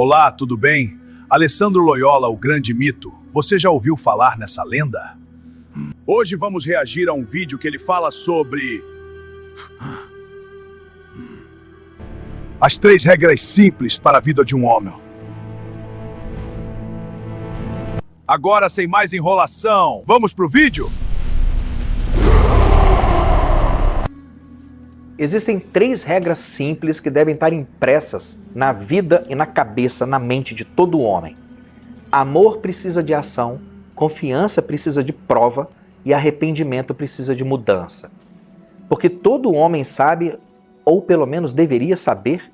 Olá, tudo bem? Alessandro Loyola, o grande mito. Você já ouviu falar nessa lenda? Hoje vamos reagir a um vídeo que ele fala sobre as 3 regras simples para a vida de um homem. Agora, sem mais enrolação, vamos pro vídeo? Existem 3 regras simples que devem estar impressas na vida e na cabeça, na mente de todo homem. Amor precisa de ação, confiança precisa de prova e arrependimento precisa de mudança. Porque todo homem sabe, ou pelo menos deveria saber,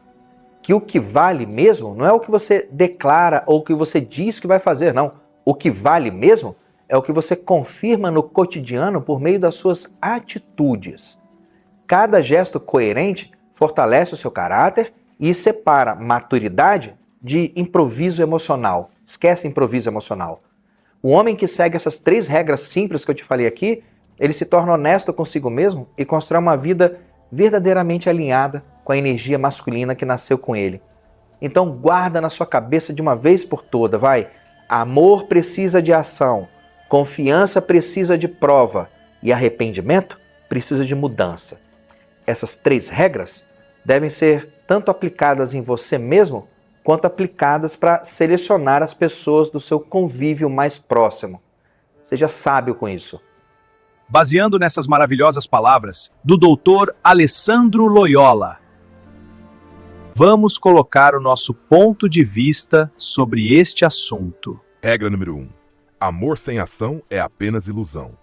que o que vale mesmo não é o que você declara ou o que você diz que vai fazer, não. O que vale mesmo é o que você confirma no cotidiano por meio das suas atitudes. Cada gesto coerente fortalece o seu caráter e separa maturidade de improviso emocional. Esquece improviso emocional. O homem que segue essas 3 regras simples que eu te falei aqui, ele se torna honesto consigo mesmo e constrói uma vida verdadeiramente alinhada com a energia masculina que nasceu com ele. Então guarda na sua cabeça de uma vez por toda, vai. Amor precisa de ação, confiança precisa de prova e arrependimento precisa de mudança. Essas 3 regras devem ser tanto aplicadas em você mesmo, quanto aplicadas para selecionar as pessoas do seu convívio mais próximo. Seja sábio com isso. Baseando nessas maravilhosas palavras do Dr. Alessandro Loyola, vamos colocar o nosso ponto de vista sobre este assunto. Regra número 1. Amor sem ação é apenas ilusão.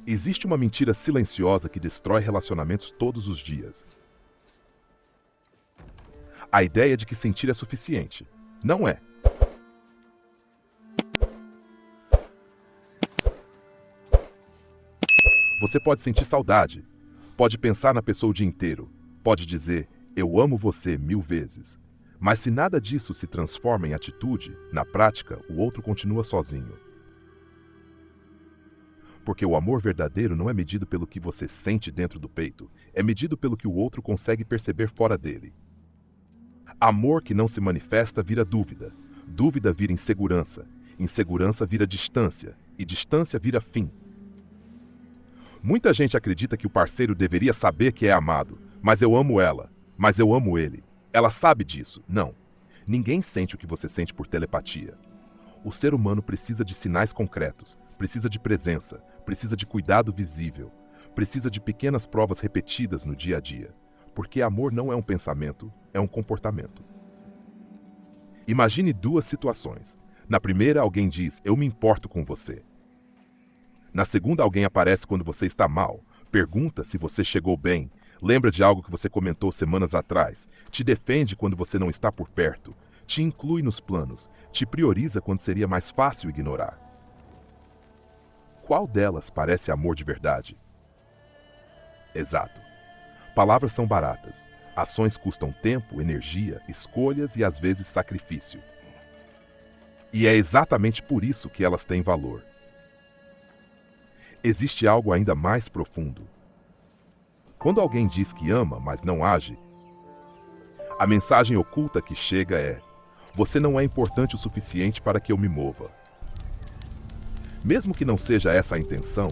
Existe uma mentira silenciosa que destrói relacionamentos todos os dias. A ideia de que sentir é suficiente. Não é. Você pode sentir saudade, pode pensar na pessoa o dia inteiro, pode dizer, eu amo você 1000 vezes. Mas se nada disso se transforma em atitude, na prática, o outro continua sozinho. Porque o amor verdadeiro não é medido pelo que você sente dentro do peito, é medido pelo que o outro consegue perceber fora dele. Amor que não se manifesta vira dúvida, dúvida vira insegurança, insegurança vira distância, e distância vira fim. Muita gente acredita que o parceiro deveria saber que é amado, mas eu amo ela, mas eu amo ele. Ela sabe disso. Não. Ninguém sente o que você sente por telepatia. O ser humano precisa de sinais concretos, precisa de presença, precisa de cuidado visível, precisa de pequenas provas repetidas no dia a dia. Porque amor não é um pensamento, é um comportamento. Imagine 2 situações. Na primeira, alguém diz, eu me importo com você. Na segunda, alguém aparece quando você está mal, pergunta se você chegou bem, lembra de algo que você comentou semanas atrás, te defende quando você não está por perto, te inclui nos planos, te prioriza quando seria mais fácil ignorar. Qual delas parece amor de verdade? Exato. Palavras são baratas. Ações custam tempo, energia, escolhas e às vezes sacrifício. E é exatamente por isso que elas têm valor. Existe algo ainda mais profundo. Quando alguém diz que ama, mas não age, a mensagem oculta que chega é: você não é importante o suficiente para que eu me mova. Mesmo que não seja essa a intenção,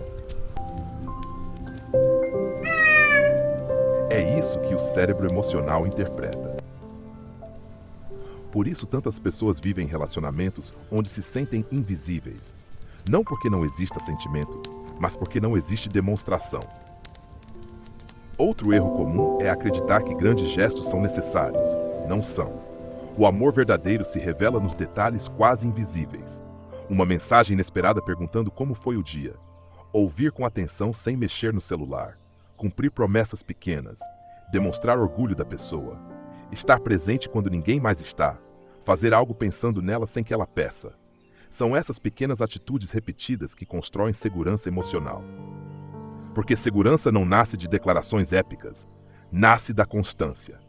é isso que o cérebro emocional interpreta. Por isso tantas pessoas vivem relacionamentos onde se sentem invisíveis. Não porque não exista sentimento, mas porque não existe demonstração. Outro erro comum é acreditar que grandes gestos são necessários. Não são. O amor verdadeiro se revela nos detalhes quase invisíveis. Uma mensagem inesperada perguntando como foi o dia. Ouvir com atenção sem mexer no celular. Cumprir promessas pequenas. Demonstrar orgulho da pessoa. Estar presente quando ninguém mais está. Fazer algo pensando nela sem que ela peça. São essas pequenas atitudes repetidas que constroem segurança emocional. Porque segurança não nasce de declarações épicas, nasce da constância.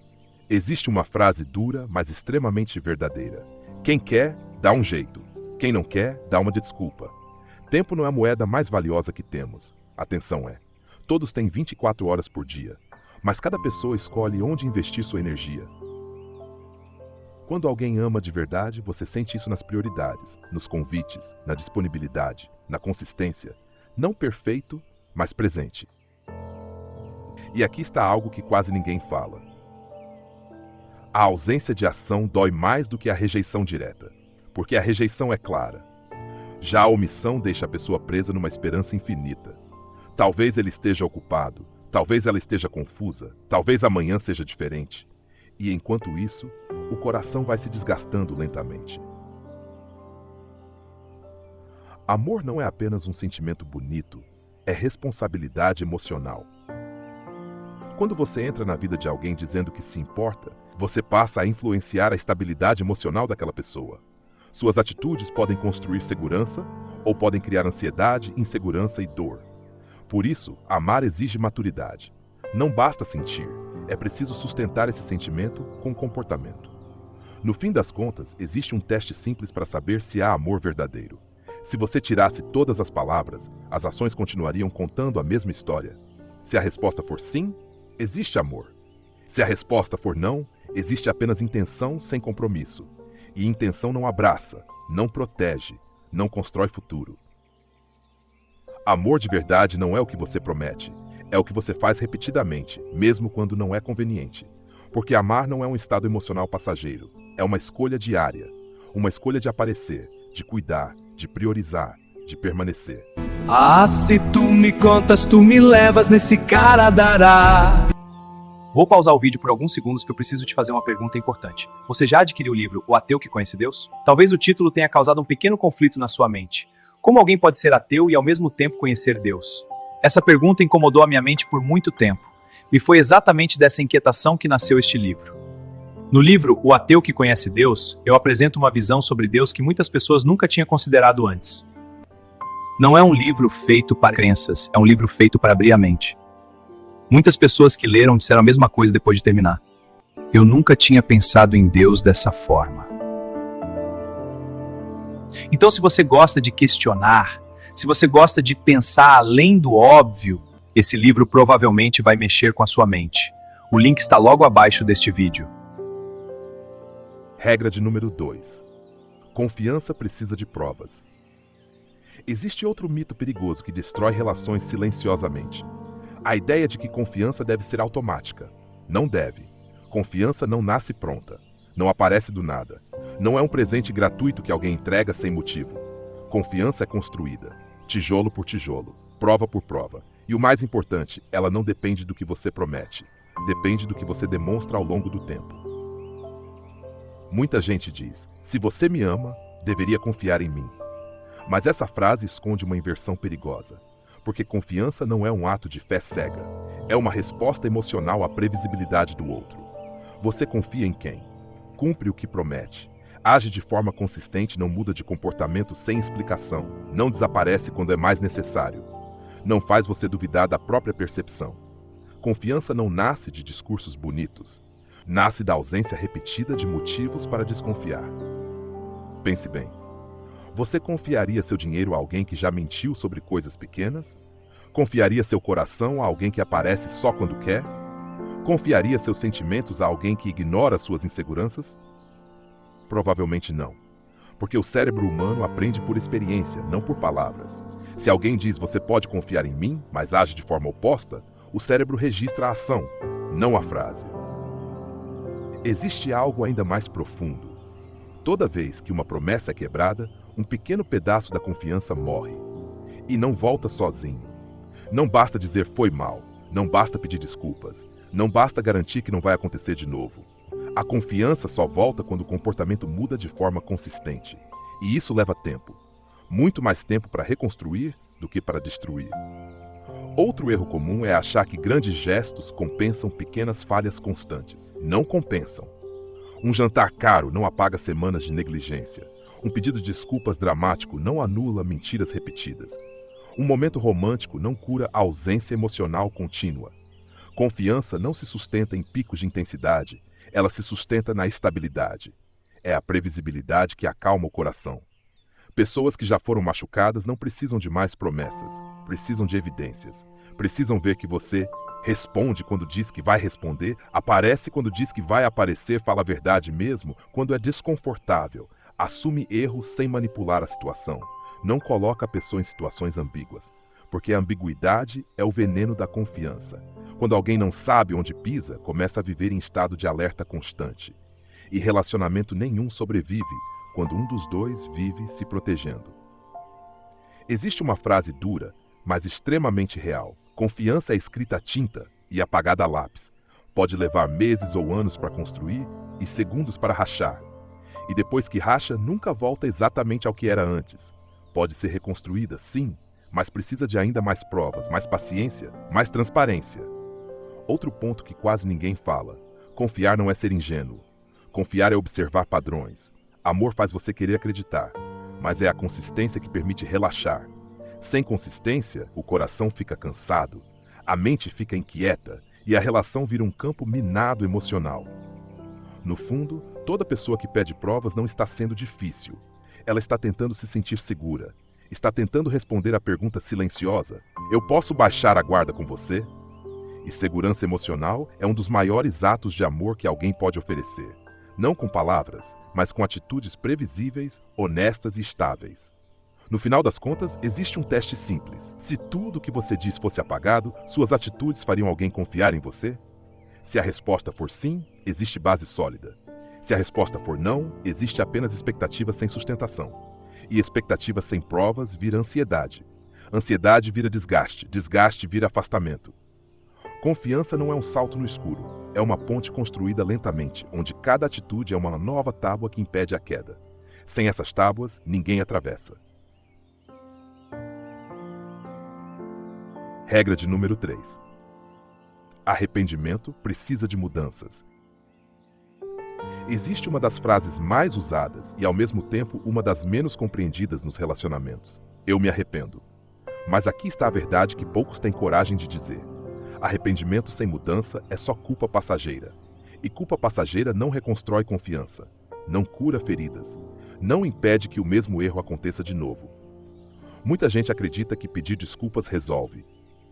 Existe uma frase dura, mas extremamente verdadeira. Quem quer, dá um jeito. Quem não quer, dá uma desculpa. Tempo não é a moeda mais valiosa que temos. Atenção é. Todos têm 24 horas por dia, mas cada pessoa escolhe onde investir sua energia. Quando alguém ama de verdade, você sente isso nas prioridades, nos convites, na disponibilidade, na consistência. Não perfeito, mas presente. E aqui está algo que quase ninguém fala. A ausência de ação dói mais do que a rejeição direta, porque a rejeição é clara. Já a omissão deixa a pessoa presa numa esperança infinita. Talvez ele esteja ocupado, talvez ela esteja confusa, talvez amanhã seja diferente. E enquanto isso, o coração vai se desgastando lentamente. Amor não é apenas um sentimento bonito, é responsabilidade emocional. Quando você entra na vida de alguém dizendo que se importa, você passa a influenciar a estabilidade emocional daquela pessoa. Suas atitudes podem construir segurança ou podem criar ansiedade, insegurança e dor. Por isso, amar exige maturidade. Não basta sentir, é preciso sustentar esse sentimento com comportamento. No fim das contas, existe um teste simples para saber se há amor verdadeiro. Se você tirasse todas as palavras, as ações continuariam contando a mesma história. Se a resposta for sim, existe amor. Se a resposta for não, existe apenas intenção sem compromisso. E intenção não abraça, não protege, não constrói futuro. Amor de verdade não é o que você promete, é o que você faz repetidamente, mesmo quando não é conveniente. Porque amar não é um estado emocional passageiro, é uma escolha diária. Uma escolha de aparecer, de cuidar, de priorizar, de permanecer. Ah, se tu me contas, tu me levas nesse cara dará. Vou pausar o vídeo por alguns segundos que eu preciso te fazer uma pergunta importante. Você já adquiriu o livro O Ateu que Conhece Deus? Talvez o título tenha causado um pequeno conflito na sua mente. Como alguém pode ser ateu e ao mesmo tempo conhecer Deus? Essa pergunta incomodou a minha mente por muito tempo. E foi exatamente dessa inquietação que nasceu este livro. No livro O Ateu que Conhece Deus, eu apresento uma visão sobre Deus que muitas pessoas nunca tinham considerado antes. Não é um livro feito para crenças, é um livro feito para abrir a mente. Muitas pessoas que leram disseram a mesma coisa depois de terminar. Eu nunca tinha pensado em Deus dessa forma. Então, se você gosta de questionar, se você gosta de pensar além do óbvio, esse livro provavelmente vai mexer com a sua mente. O link está logo abaixo deste vídeo. Regra de número 2. Confiança precisa de provas. Existe outro mito perigoso que destrói relações silenciosamente. A ideia de que confiança deve ser automática. Não deve. Confiança não nasce pronta. Não aparece do nada. Não é um presente gratuito que alguém entrega sem motivo. Confiança é construída, tijolo por tijolo, prova por prova. E o mais importante, ela não depende do que você promete. Depende do que você demonstra ao longo do tempo. Muita gente diz, se você me ama, deveria confiar em mim. Mas essa frase esconde uma inversão perigosa. Porque confiança não é um ato de fé cega. É uma resposta emocional à previsibilidade do outro. Você confia em quem? Cumpre o que promete. Age de forma consistente, não muda de comportamento sem explicação. Não desaparece quando é mais necessário. Não faz você duvidar da própria percepção. Confiança não nasce de discursos bonitos. Nasce da ausência repetida de motivos para desconfiar. Pense bem. Você confiaria seu dinheiro a alguém que já mentiu sobre coisas pequenas? Confiaria seu coração a alguém que aparece só quando quer? Confiaria seus sentimentos a alguém que ignora suas inseguranças? Provavelmente não. Porque o cérebro humano aprende por experiência, não por palavras. Se alguém diz você pode confiar em mim, mas age de forma oposta, o cérebro registra a ação, não a frase. Existe algo ainda mais profundo. Toda vez que uma promessa é quebrada, um pequeno pedaço da confiança morre. E não volta sozinho. Não basta dizer foi mal, não basta pedir desculpas, não basta garantir que não vai acontecer de novo. A confiança só volta quando o comportamento muda de forma consistente. E isso leva tempo. Muito mais tempo para reconstruir do que para destruir. Outro erro comum é achar que grandes gestos compensam pequenas falhas constantes. Não compensam. Um jantar caro não apaga semanas de negligência. Um pedido de desculpas dramático não anula mentiras repetidas. Um momento romântico não cura a ausência emocional contínua. Confiança não se sustenta em picos de intensidade, ela se sustenta na estabilidade. É a previsibilidade que acalma o coração. Pessoas que já foram machucadas não precisam de mais promessas, precisam de evidências. Precisam ver que você Responde quando diz que vai responder, aparece quando diz que vai aparecer, fala a verdade mesmo quando é desconfortável, assume erros sem manipular a situação, não coloca a pessoa em situações ambíguas, porque a ambiguidade é o veneno da confiança. Quando alguém não sabe onde pisa, começa a viver em estado de alerta constante. E relacionamento nenhum sobrevive quando um dos dois vive se protegendo. Existe uma frase dura, mas extremamente real. Confiança é escrita a tinta e apagada a lápis. Pode levar meses ou anos para construir e segundos para rachar. E depois que racha, nunca volta exatamente ao que era antes. Pode ser reconstruída, sim, mas precisa de ainda mais provas, mais paciência, mais transparência. Outro ponto que quase ninguém fala: confiar não é ser ingênuo. Confiar é observar padrões. Amor faz você querer acreditar, mas é a consistência que permite relaxar. Sem consistência, o coração fica cansado, a mente fica inquieta e a relação vira um campo minado emocional. No fundo, toda pessoa que pede provas não está sendo difícil. Ela está tentando se sentir segura. Está tentando responder à pergunta silenciosa: eu posso baixar a guarda com você? E segurança emocional é um dos maiores atos de amor que alguém pode oferecer. Não com palavras, mas com atitudes previsíveis, honestas e estáveis. No final das contas, existe um teste simples. Se tudo o que você diz fosse apagado, suas atitudes fariam alguém confiar em você? Se a resposta for sim, existe base sólida. Se a resposta for não, existe apenas expectativa sem sustentação. E expectativa sem provas vira ansiedade. Ansiedade vira desgaste, desgaste vira afastamento. Confiança não é um salto no escuro, é uma ponte construída lentamente, onde cada atitude é uma nova tábua que impede a queda. Sem essas tábuas, ninguém atravessa. Regra de número 3. Arrependimento precisa de mudanças. Existe uma das frases mais usadas e, ao mesmo tempo, uma das menos compreendidas nos relacionamentos. Eu me arrependo. Mas aqui está a verdade que poucos têm coragem de dizer. Arrependimento sem mudança é só culpa passageira. E culpa passageira não reconstrói confiança, não cura feridas, não impede que o mesmo erro aconteça de novo. Muita gente acredita que pedir desculpas resolve.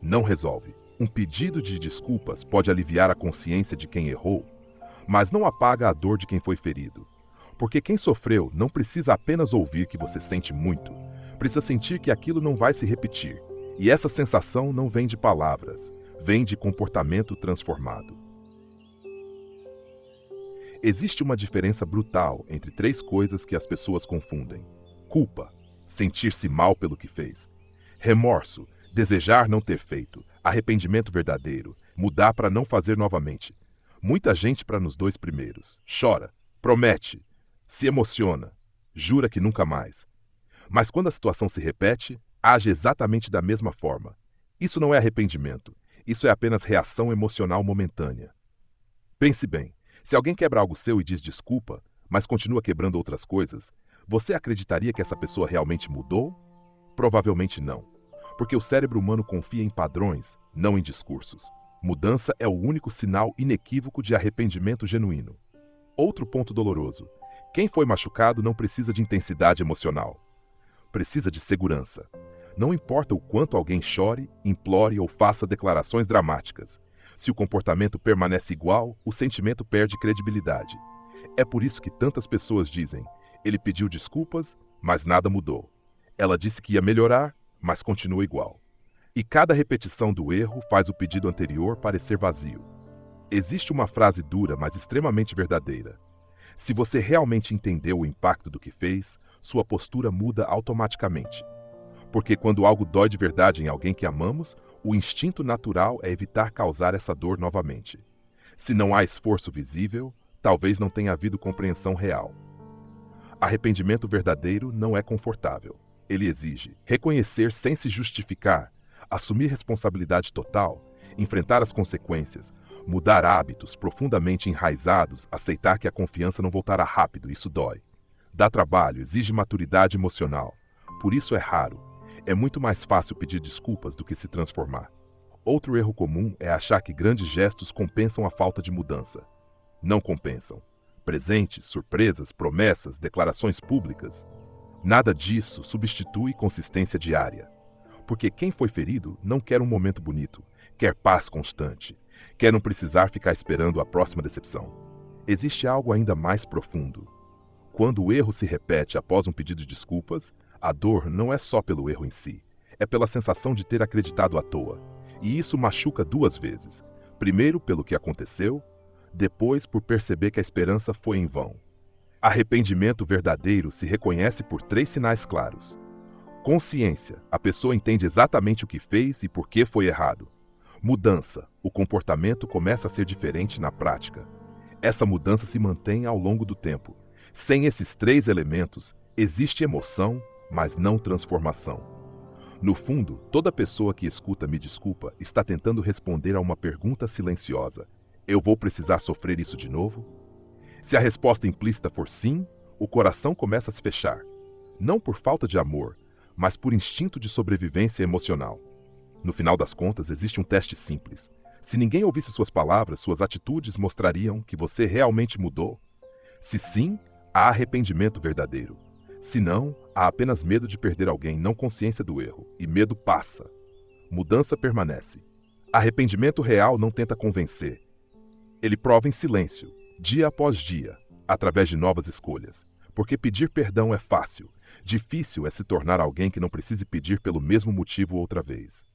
Não resolve. Um pedido de desculpas pode aliviar a consciência de quem errou, mas não apaga a dor de quem foi ferido. Porque quem sofreu não precisa apenas ouvir que você sente muito, precisa sentir que aquilo não vai se repetir. E essa sensação não vem de palavras, vem de comportamento transformado. Existe uma diferença brutal entre 3 coisas que as pessoas confundem: culpa, sentir-se mal pelo que fez; remorso, desejar não ter feito; arrependimento verdadeiro, mudar para não fazer novamente. Muita gente para nos 2 primeiros. Chora, promete, se emociona, jura que nunca mais. Mas quando a situação se repete, age exatamente da mesma forma. Isso não é arrependimento, isso é apenas reação emocional momentânea. Pense bem, se alguém quebra algo seu e diz desculpa, mas continua quebrando outras coisas, você acreditaria que essa pessoa realmente mudou? Provavelmente não. Porque o cérebro humano confia em padrões, não em discursos. Mudança é o único sinal inequívoco de arrependimento genuíno. Outro ponto doloroso: quem foi machucado não precisa de intensidade emocional. Precisa de segurança. Não importa o quanto alguém chore, implore ou faça declarações dramáticas. Se o comportamento permanece igual, o sentimento perde credibilidade. É por isso que tantas pessoas dizem: ele pediu desculpas, mas nada mudou. Ela disse que ia melhorar, mas continua igual. E cada repetição do erro faz o pedido anterior parecer vazio. Existe uma frase dura, mas extremamente verdadeira. Se você realmente entendeu o impacto do que fez, sua postura muda automaticamente. Porque quando algo dói de verdade em alguém que amamos, o instinto natural é evitar causar essa dor novamente. Se não há esforço visível, talvez não tenha havido compreensão real. Arrependimento verdadeiro não é confortável. Ele exige reconhecer sem se justificar, assumir responsabilidade total, enfrentar as consequências, mudar hábitos profundamente enraizados, aceitar que a confiança não voltará rápido, isso dói. Dá trabalho, exige maturidade emocional. Por isso é raro. É muito mais fácil pedir desculpas do que se transformar. Outro erro comum é achar que grandes gestos compensam a falta de mudança. Não compensam. Presentes, surpresas, promessas, declarações públicas. Nada disso substitui consistência diária. Porque quem foi ferido não quer um momento bonito, quer paz constante, quer não precisar ficar esperando a próxima decepção. Existe algo ainda mais profundo. Quando o erro se repete após um pedido de desculpas, a dor não é só pelo erro em si, é pela sensação de ter acreditado à toa. E isso machuca duas vezes. Primeiro pelo que aconteceu, depois por perceber que a esperança foi em vão. Arrependimento verdadeiro se reconhece por 3 sinais claros. Consciência, a pessoa entende exatamente o que fez e por que foi errado. Mudança, o comportamento começa a ser diferente na prática. Essa mudança se mantém ao longo do tempo. Sem esses 3 elementos, existe emoção, mas não transformação. No fundo, toda pessoa que escuta "me desculpa" está tentando responder a uma pergunta silenciosa: eu vou precisar sofrer isso de novo? Se a resposta implícita for sim, o coração começa a se fechar. Não por falta de amor, mas por instinto de sobrevivência emocional. No final das contas, existe um teste simples. Se ninguém ouvisse suas palavras, suas atitudes mostrariam que você realmente mudou? Se sim, há arrependimento verdadeiro. Se não, há apenas medo de perder alguém, não consciência do erro. E medo passa. Mudança permanece. Arrependimento real não tenta convencer. Ele prova em silêncio, dia após dia, através de novas escolhas. Porque pedir perdão é fácil. Difícil é se tornar alguém que não precise pedir pelo mesmo motivo outra vez.